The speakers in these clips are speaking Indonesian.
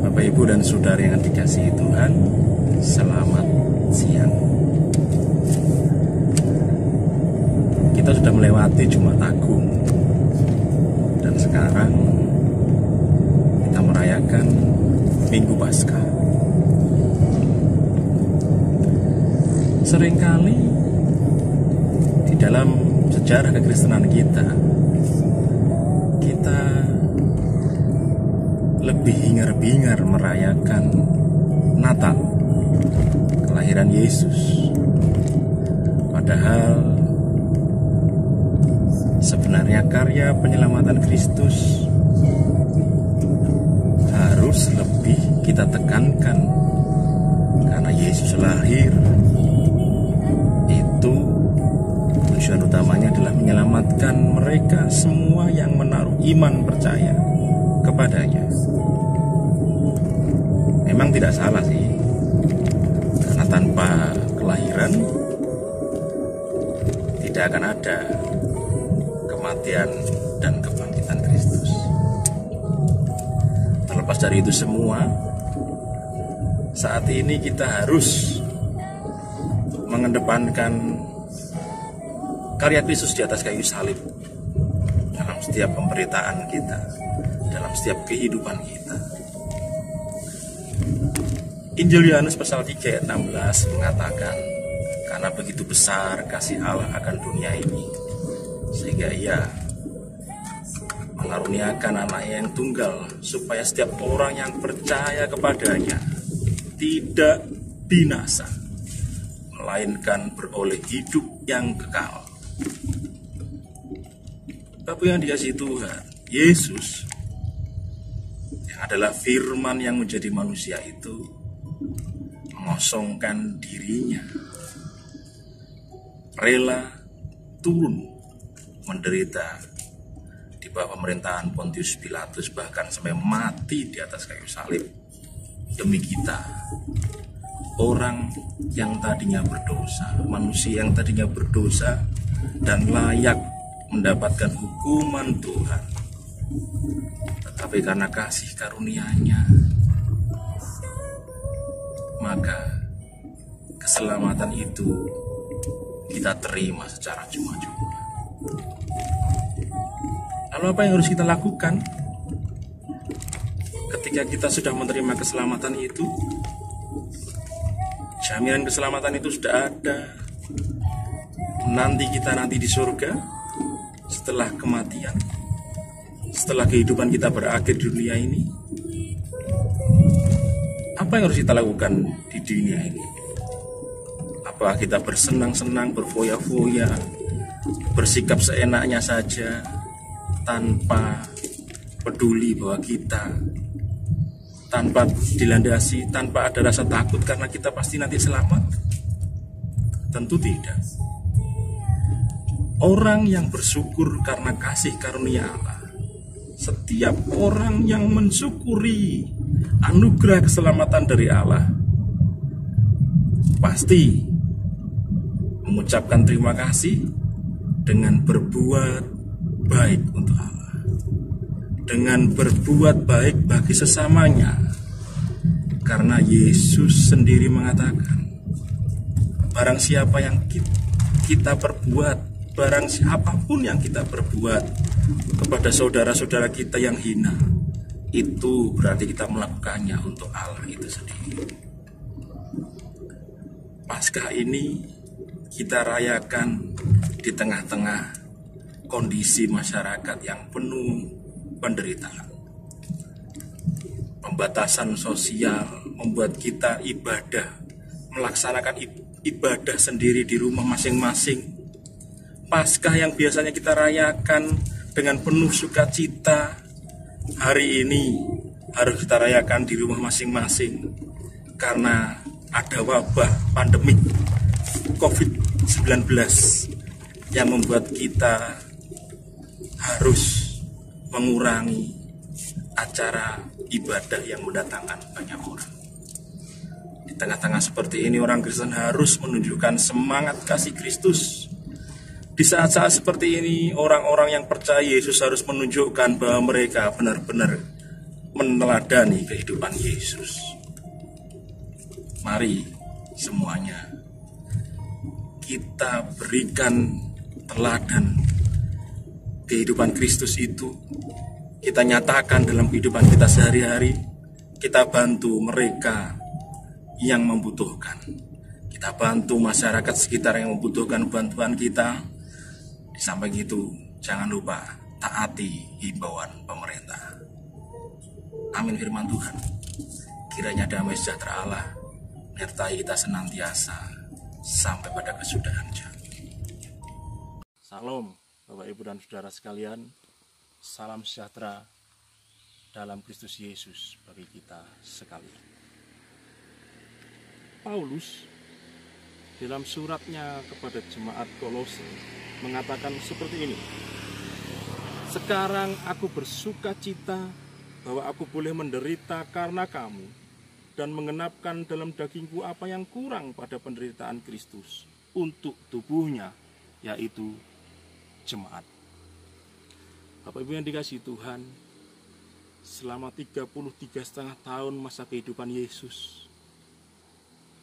Bapak, Ibu, dan Saudara yang dikasihi Tuhan, selamat siang. Kita sudah melewati Jumat Agung, dan sekarang kita merayakan Minggu Paskah. Seringkali di dalam sejarah kekristenan kita lebih hingar-bingar merayakan Natal, kelahiran Yesus. Padahal sebenarnya karya penyelamatan Kristus harus lebih kita tekankan, karena Yesus lahir itu tujuan utamanya adalah menyelamatkan mereka semua yang menaruh iman percaya kepadanya. Memang tidak salah sih, karena tanpa kelahiran tidak akan ada kematian dan kebangkitan Kristus. Terlepas dari itu semua, saat ini kita harus mengedepankan karya Kristus di atas kayu salib dalam setiap pemberitaan kita, dalam setiap kehidupan kita. Injil Yohanes pasal 3 ayat 16 mengatakan, karena begitu besar kasih Allah akan dunia ini, sehingga Ia mengaruniakan anaknya yang tunggal, supaya setiap orang yang percaya kepadanya tidak binasa, melainkan beroleh hidup yang kekal. Bapak yang dikasihi Tuhan, Yesus yang adalah firman yang menjadi manusia itu mengosongkan dirinya, rela turun menderita di bawah pemerintahan Pontius Pilatus, bahkan sampai mati di atas kayu salib demi kita, orang yang tadinya berdosa, manusia yang tadinya berdosa dan layak mendapatkan hukuman Tuhan. Tetapi karena kasih karunia-Nya, maka keselamatan itu kita terima secara cuma-cuma. Lalu apa yang harus kita lakukan ketika kita sudah menerima keselamatan itu? Jaminan keselamatan itu sudah ada. Nanti kita di surga, setelah kematian, setelah kehidupan kita berakhir di dunia ini, apa yang harus kita lakukan di dunia ini? Apakah kita bersenang-senang, berfoya-foya, bersikap seenaknya saja, tanpa peduli bahwa kita, tanpa dilandasi, tanpa ada rasa takut karena kita pasti nanti selamat? Tentu tidak. Orang yang bersyukur karena kasih karunia Allah, setiap orang yang mensyukuri anugerah keselamatan dari Allah, pasti mengucapkan terima kasih dengan berbuat baik untuk Allah, dengan berbuat baik bagi sesamanya. Karena Yesus sendiri mengatakan, barang siapa yang kita perbuat, barang siapapun yang kita perbuat kepada saudara-saudara kita yang hina, itu berarti kita melakukannya untuk Allah itu sendiri. Paskah ini kita rayakan di tengah-tengah kondisi masyarakat yang penuh penderitaan. Pembatasan sosial membuat kita melaksanakan ibadah sendiri di rumah masing-masing. Paskah yang biasanya kita rayakan dengan penuh sukacita, hari ini harus kita rayakan di rumah masing-masing karena ada wabah pandemik COVID-19 yang membuat kita harus mengurangi acara ibadah yang mendatangkan banyak orang. Di tengah-tengah seperti ini, orang Kristen harus menunjukkan semangat kasih Kristus Di saat-saat seperti ini, orang-orang yang percaya Yesus harus menunjukkan bahwa mereka benar-benar meneladani kehidupan Yesus. Mari semuanya kita berikan teladan kehidupan Kristus itu. Kita nyatakan dalam kehidupan kita sehari-hari. Kita bantu mereka yang membutuhkan. Kita bantu masyarakat sekitar yang membutuhkan bantuan kita. Di samping itu, jangan lupa taati himbauan pemerintah. Amin firman Tuhan. Kiranya damai sejahtera Allah menyertai kita senantiasa sampai pada kesudahan zaman. Salam Bapak Ibu dan Saudara sekalian. Salam sejahtera dalam Kristus Yesus bagi kita sekalian. Paulus dalam suratnya kepada jemaat Kolose mengatakan seperti ini. Sekarang aku bersuka cita bahwa aku boleh menderita karena kamu dan mengenapkan dalam dagingku apa yang kurang pada penderitaan Kristus untuk tubuhnya, yaitu jemaat. Bapak Ibu yang dikasihi Tuhan, selama 33,5 tahun masa kehidupan Yesus,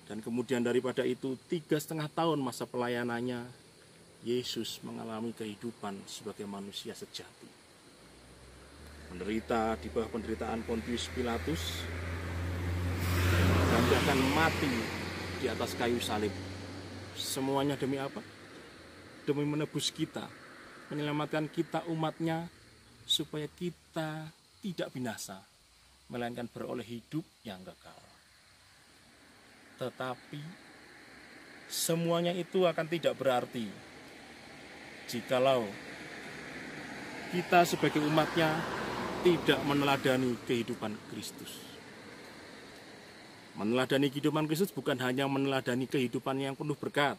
dan kemudian daripada itu 3,5 tahun masa pelayanannya, Yesus mengalami kehidupan sebagai manusia sejati. Menderita di bawah penderitaan Pontius Pilatus, dan bahkan mati di atas kayu salib. Semuanya demi apa? Demi menebus kita, menyelamatkan kita umatnya, supaya kita tidak binasa, melainkan beroleh hidup yang kekal. Tetapi semuanya itu akan tidak berarti jikalau kita sebagai umatnya tidak meneladani kehidupan Kristus. Meneladani kehidupan Kristus bukan hanya meneladani kehidupan yang penuh berkat,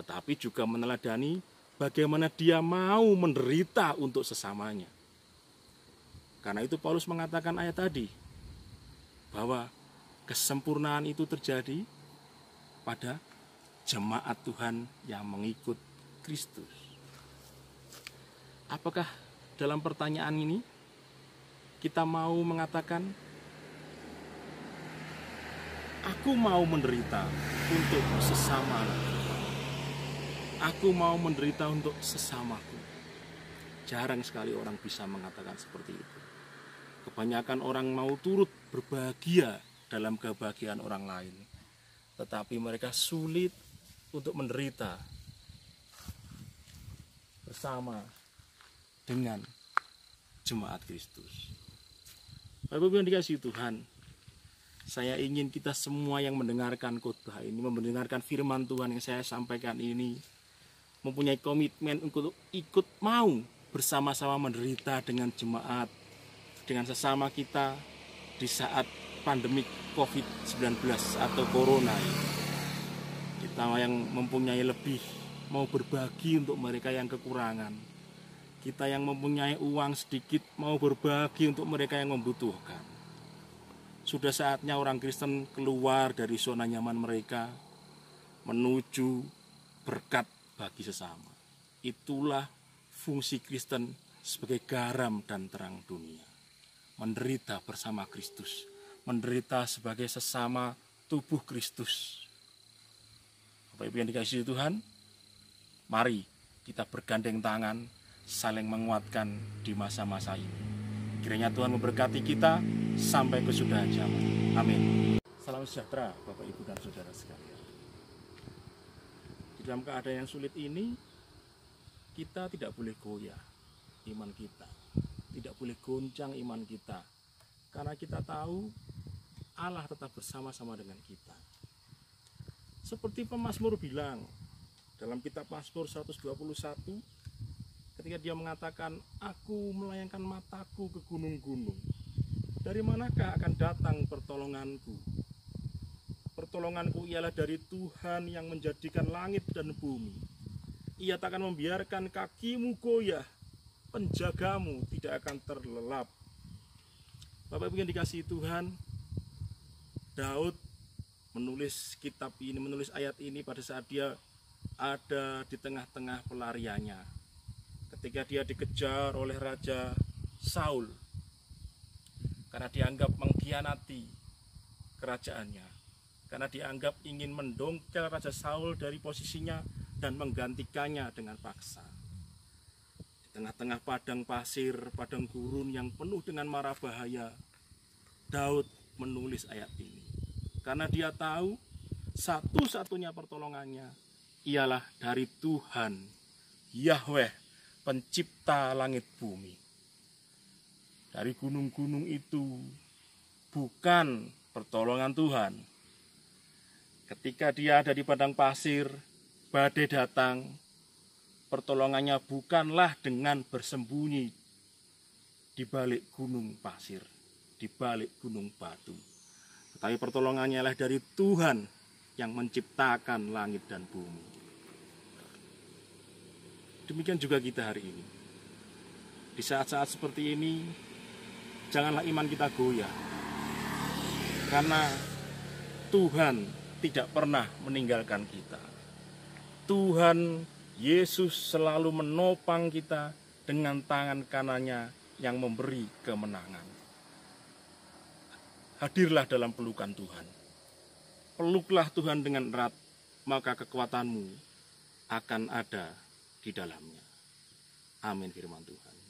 tetapi juga meneladani bagaimana dia mau menderita untuk sesamanya. Karena itu Paulus mengatakan ayat tadi, bahwa kesempurnaan itu terjadi pada jemaat Tuhan yang mengikut Kristus. Apakah dalam pertanyaan ini kita mau mengatakan, aku mau menderita untuk sesama, aku mau menderita untuk sesamaku? Jarang sekali orang bisa mengatakan seperti itu. Kebanyakan orang mau turut berbahagia dalam kebahagiaan orang lain, tetapi mereka sulit untuk menderita bersama dengan jemaat Kristus. Bapak Ibu yang dikasihi Tuhan, saya ingin kita semua yang mendengarkan khotbah ini, mendengarkan firman Tuhan yang saya sampaikan ini, mempunyai komitmen untuk ikut mau bersama-sama menderita dengan jemaat, dengan sesama kita di saat pandemi COVID-19 atau Corona. Kita yang mempunyai lebih mau berbagi untuk mereka yang kekurangan. Kita yang mempunyai uang sedikit mau berbagi untuk mereka yang membutuhkan. Sudah saatnya orang Kristen keluar dari zona nyaman mereka menuju berkat bagi sesama. Itulah fungsi Kristen sebagai garam dan terang dunia. Menderita bersama Kristus, menderita sebagai sesama tubuh Kristus. Bapak Ibu yang dikasihi Tuhan, mari kita bergandeng tangan, saling menguatkan di masa-masa ini. Kiranya Tuhan memberkati kita sampai kesudahan zaman. Amin. Salam sejahtera Bapak Ibu dan Saudara sekalian. Di dalam keadaan yang sulit ini, kita tidak boleh goyah iman kita, tidak boleh goncang iman kita, karena kita tahu Allah tetap bersama-sama dengan kita. Seperti pemazmur bilang dalam kitab Mazmur 121, ketika dia mengatakan, aku melayangkan mataku ke gunung-gunung, dari manakah akan datang pertolonganku? Pertolonganku ialah dari Tuhan yang menjadikan langit dan bumi. Ia tak akan membiarkan kakimu goyah, penjagamu tidak akan terlelap. Bapak Ibu yang dikasihi Tuhan, Daud menulis kitab ini, menulis ayat ini pada saat dia ada di tengah-tengah pelariannya. Ketika dia dikejar oleh Raja Saul, karena dianggap mengkhianati kerajaannya, karena dianggap ingin mendongkel Raja Saul dari posisinya dan menggantikannya dengan paksa. Di tengah-tengah padang pasir, padang gurun yang penuh dengan mara bahaya, Daud menulis ayat ini. Karena dia tahu satu-satunya pertolongannya ialah dari Tuhan, Yahweh, pencipta langit bumi. Dari gunung-gunung itu bukan pertolongan Tuhan. Ketika dia ada di padang pasir, badai datang, pertolongannya bukanlah dengan bersembunyi di balik gunung pasir, di balik gunung batu. Tetapi pertolongannya adalah dari Tuhan yang menciptakan langit dan bumi. Demikian juga kita hari ini. Di saat-saat seperti ini, janganlah iman kita goyah. Karena Tuhan tidak pernah meninggalkan kita. Tuhan Yesus selalu menopang kita dengan tangan kanannya yang memberi kemenangan. Hadirlah dalam pelukan Tuhan. Peluklah Tuhan dengan erat, maka kekuatanmu akan ada di dalamnya. Amin firman Tuhan.